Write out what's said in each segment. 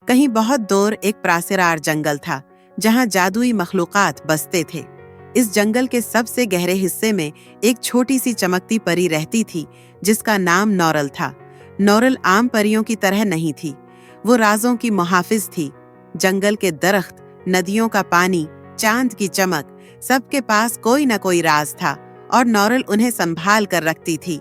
कहीं बहुत दूर एक प्रासिरार जंगल था जहां जादुई मखलूकात बसते थे। इस जंगल के सबसे गहरे हिस्से में एक छोटी सी चमकती परी रहती थी जिसका नाम नौरल था। नौरल आम परियों की तरह नहीं थी, वो राजों की मुहाफिज थी। जंगल के दरख्त, नदियों का पानी, चांद की चमक, सबके पास कोई न कोई राज था और नौरल उन्हें संभाल कर रखती थी।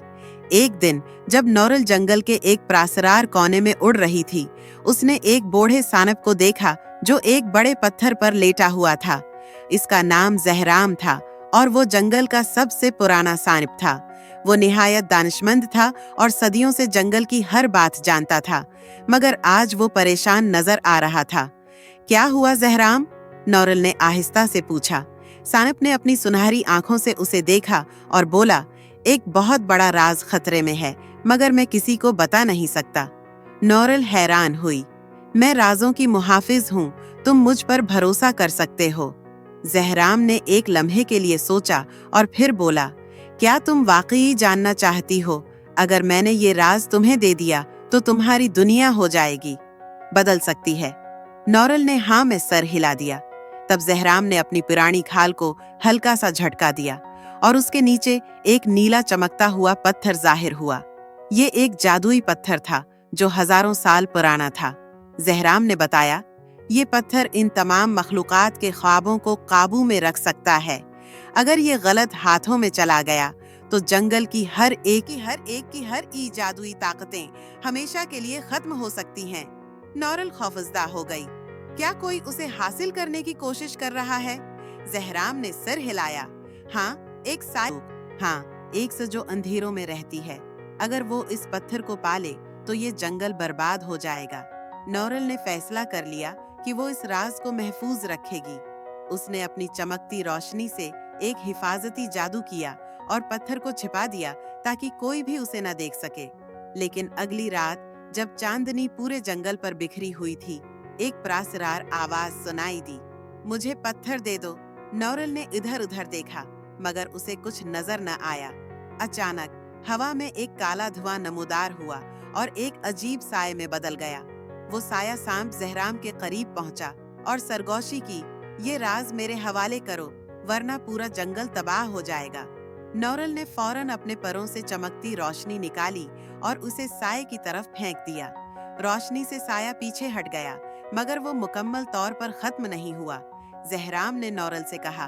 एक दिन जब नौरल जंगल के एक प्रासरार कोने में उड़ रही थी, उसने एक बूढ़े सानप को देखा जो एक बड़े पत्थर पर लेटा हुआ था। इसका नाम जहराम था और वो जंगल का सबसे पुराना सानप था। वो निहायत दानिशमंद था और सदियों से जंगल की हर बात जानता था, मगर आज वो परेशान नजर आ रहा था। क्या हुआ जहराम? नौरल ने आहिस्ता से पूछा। सानप ने अपनी सुनहरी आंखों से उसे देखा और बोला, एक बहुत बड़ा राज खतरे में है, मगर मैं किसी को बता नहीं सकता। नौरल हैरान हुई। मैं राजों की मुहाफिज हूँ, तुम मुझ पर भरोसा कर सकते हो। जहराम ने एक लम्हे के लिए सोचा और फिर बोला, क्या तुम वाकई जानना चाहती हो? अगर मैंने ये राज तुम्हें दे दिया तो तुम्हारी दुनिया हो जाएगी, बदल सकती है। नौरल ने हाँ में सर हिला दिया। तब जहराम ने अपनी पुरानी खाल को हल्का सा झटका दिया और उसके नीचे एक नीला चमकता हुआ पत्थर जाहिर हुआ। ये एक जादुई पत्थर था जो हजारों साल पुराना था। जहराम ने बताया, ये पत्थर इन तमाम मखलूकात के ख्वाबों को काबू में रख सकता है। अगर ये गलत हाथों में चला गया तो जंगल की हर एक जादुई ताकतें हमेशा के लिए खत्म हो सकती हैं। नौरल खौफजदा हो गई। क्या कोई उसे हासिल करने की कोशिश कर रहा है? जहराम ने सर हिलाया। हाँ, एक से जो अंधेरों में रहती है। अगर वो इस पत्थर को पाले तो ये जंगल बर्बाद हो जाएगा। नौरल ने फैसला कर लिया कि वो इस राज को महफूज रखेगी। उसने अपनी चमकती रोशनी से एक हिफाजती जादू किया और पत्थर को छिपा दिया ताकि कोई भी उसे न देख सके। लेकिन अगली रात जब चांदनी पूरे जंगल पर बिखरी हुई थी, एक प्रासरार आवाज सुनाई दी, मुझे पत्थर दे दो। नौरल ने इधर उधर देखा, मगर उसे कुछ नजर न आया। अचानक हवा में एक काला धुआं नमूदार हुआ और एक अजीब साए में बदल गया। वो साया सांप जहराम के करीब पहुंचा और सरगोशी की, ये राज मेरे हवाले करो, वरना पूरा जंगल तबाह हो जाएगा। नौरल ने फौरन अपने परों से चमकती रोशनी निकाली और उसे साए की तरफ फेंक दिया। रोशनी से साया पीछे हट गया, मगर वो मुकम्मल तौर पर खत्म नहीं हुआ। जहराम ने नौरल से कहा,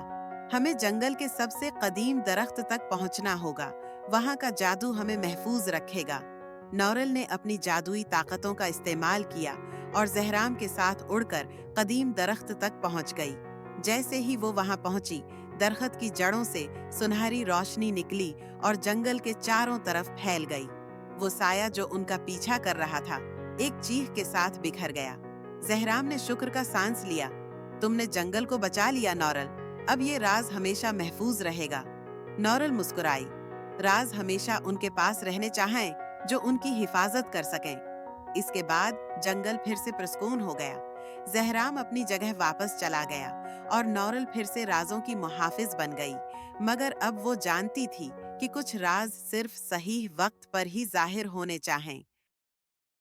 हमें जंगल के सबसे कदीम दरख्त तक पहुंचना होगा, वहां का जादू हमें महफूज रखेगा। नौरल ने अपनी जादुई ताकतों का इस्तेमाल किया और जहराम के साथ उड़कर कदीम दरख्त तक पहुंच गई। जैसे ही वो वहां पहुंची, दरख्त की जड़ों से सुनहरी रोशनी निकली और जंगल के चारों तरफ फैल गई। वो साया जो उनका पीछा कर रहा था, एक चीख के साथ बिखर गया। जहराम ने शुक्र का सांस लिया। तुमने जंगल को बचा लिया नौरल, अब ये राज हमेशा महफूज रहेगा। नौरल मुस्कुराई। राज हमेशा उनके पास रहने चाहें जो उनकी हिफाजत कर सकें। इसके बाद जंगल फिर से पुरस्कून हो गया। जहराम अपनी जगह वापस चला गया और नौरल फिर से राजों की मुहाफिज बन गई। मगर अब वो जानती थी कि कुछ राज सिर्फ सही वक्त पर ही जाहिर होने चाहें।